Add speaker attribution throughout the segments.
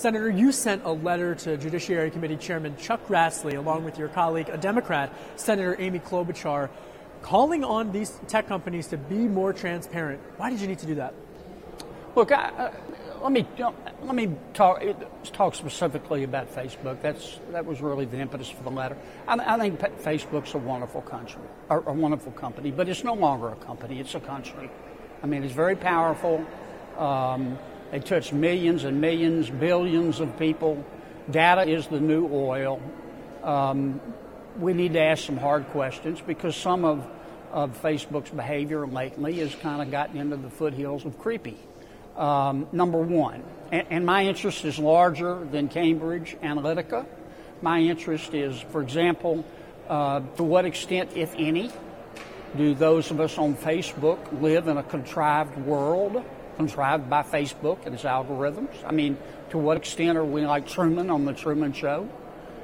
Speaker 1: Senator, you sent a letter to Judiciary Committee Chairman Chuck Grassley, along with your colleague, a Democrat, Senator Amy Klobuchar, calling on these tech companies to be more transparent. Why did you need to do that?
Speaker 2: Look, let me talk specifically about Facebook. That was really the impetus for the letter. I think Facebook's a wonderful company, but it's no longer a company; it's a country. I mean, it's very powerful. They touch millions and millions, billions of people. Data is the new oil. We need to ask some hard questions because some of Facebook's behavior lately has kind of gotten into the foothills of creepy. Number one, and my interest is larger than Cambridge Analytica. My interest is, for example, to what extent, if any, do those of us on Facebook live in a contrived world, contrived by Facebook and its algorithms? I mean, to what extent are we like Truman on The Truman Show?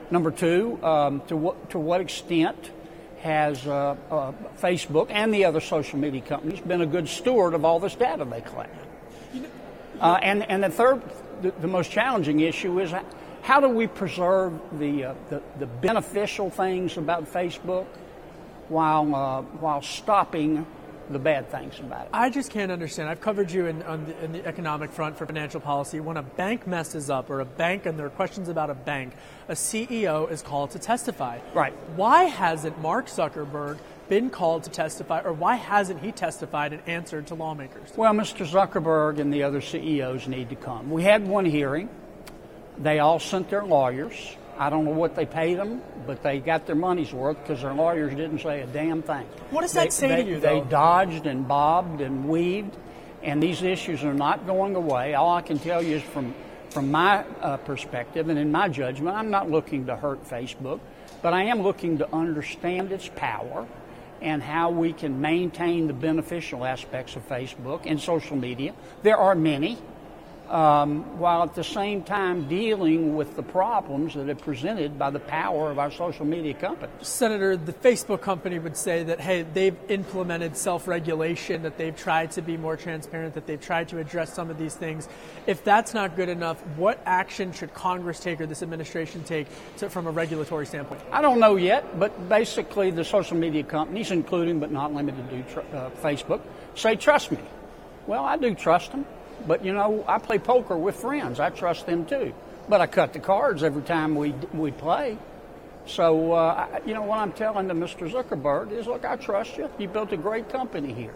Speaker 2: Number two, to what extent has Facebook and the other social media companies been a good steward of all this data they collect? And the third, the most challenging issue is how do we preserve the beneficial things about Facebook while stopping the bad things about it?
Speaker 1: I just can't understand. I've covered you in the economic front for financial policy. When a bank messes up or and there are questions about a bank, a CEO is called to testify.
Speaker 2: Right.
Speaker 1: Why hasn't Mark Zuckerberg been called to testify, or why hasn't he testified and answered to lawmakers?
Speaker 2: Well, Mr. Zuckerberg and the other CEOs need to come. We had one hearing. They all sent their lawyers. I don't know what they paid them, but they got their money's worth because their lawyers didn't say a damn thing.
Speaker 1: What does that say to you, though?
Speaker 2: They dodged and bobbed and weaved, and these issues are not going away. All I can tell you is from my perspective and in my judgment, I'm not looking to hurt Facebook, but I am looking to understand its power and how we can maintain the beneficial aspects of Facebook and social media. There are many. While at the same time dealing with the problems that are presented by the power of our social media companies.
Speaker 1: Senator, the Facebook company would say that, hey, they've implemented self-regulation, that they've tried to be more transparent, that they've tried to address some of these things. If that's not good enough, what action should Congress take or this administration take from a regulatory standpoint? I
Speaker 2: don't know yet, but basically the social media companies, including but not limited to Facebook, say, trust me. Well, I do trust them. But, you know, I play poker with friends. I trust them, too. But I cut the cards every time we play. So, you know, what I'm telling to Mr. Zuckerberg is, look, I trust you. You built a great company here.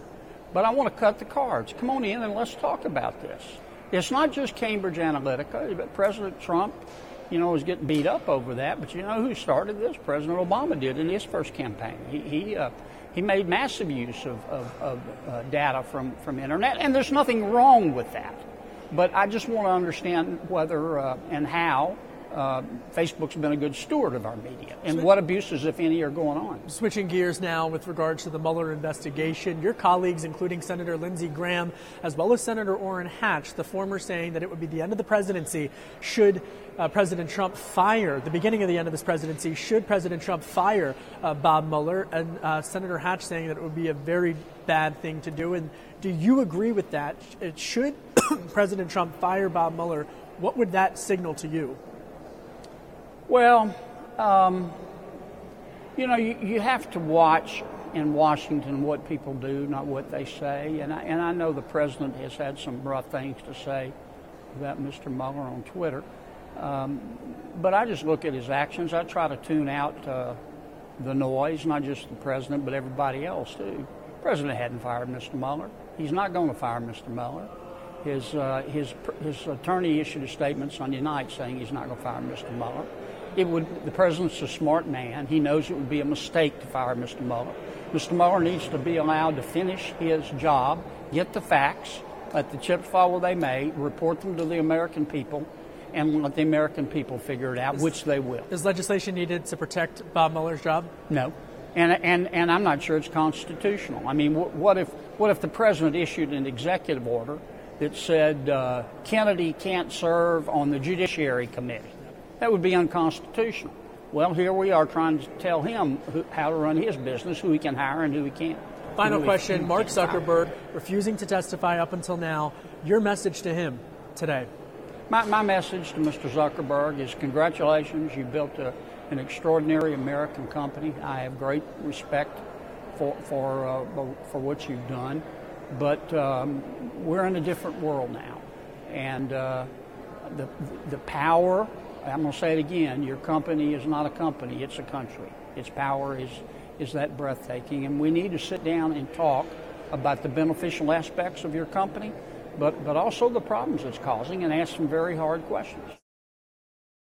Speaker 2: But I want to cut the cards. Come on in and let's talk about this. It's not just Cambridge Analytica. But President Trump, you know, is getting beat up over that. But you know who started this? President Obama did in his first campaign. He made massive use of data from Internet, and there's nothing wrong with that. But I just want to understand whether and how Facebook's been a good steward of our media, and what abuses, if any, are going on.
Speaker 1: Switching gears now with regards to the Mueller investigation, your colleagues, including Senator Lindsey Graham, as well as Senator Orrin Hatch, the former saying that it would be the end of the presidency should President Trump fire, the beginning of the end of his presidency, should President Trump fire Bob Mueller, and Senator Hatch saying that it would be a very bad thing to do. And do you agree with that? Should President Trump fire Bob Mueller, what would that signal to you?
Speaker 2: Well, you know, you have to watch in Washington what people do, not what they say. And I know the president has had some rough things to say about Mr. Mueller on Twitter. But I just look at his actions. I try to tune out the noise, not just the president, but everybody else, too. The president hadn't fired Mr. Mueller. He's not going to fire Mr. Mueller. His attorney issued a statement Sunday night saying he's not going to fire Mr. Mueller. The president's a smart man. He knows it would be a mistake to fire Mr. Mueller. Mr. Mueller needs to be allowed to finish his job, get the facts, let the chips fall where they may, report them to the American people, and let the American people figure it out, which they will.
Speaker 1: Is legislation needed to protect Bob Mueller's job?
Speaker 2: No. And I'm not sure it's constitutional. I mean, what if the president issued an executive order that said Kennedy can't serve on the Judiciary Committee? That would be unconstitutional. Well, here we are trying to tell him how to run his business, who he can hire and who he can't.
Speaker 1: Final question, Mark Zuckerberg refusing to testify up until now. Your message to him today?
Speaker 2: My message to Mr. Zuckerberg is congratulations. You built an extraordinary American company. I have great respect for what you've done, but we're in a different world now, and the power. I'm going to say it again. Your company is not a company; it's a country. Its power is that breathtaking, and we need to sit down and talk about the beneficial aspects of your company, but also the problems it's causing, and ask some very hard questions.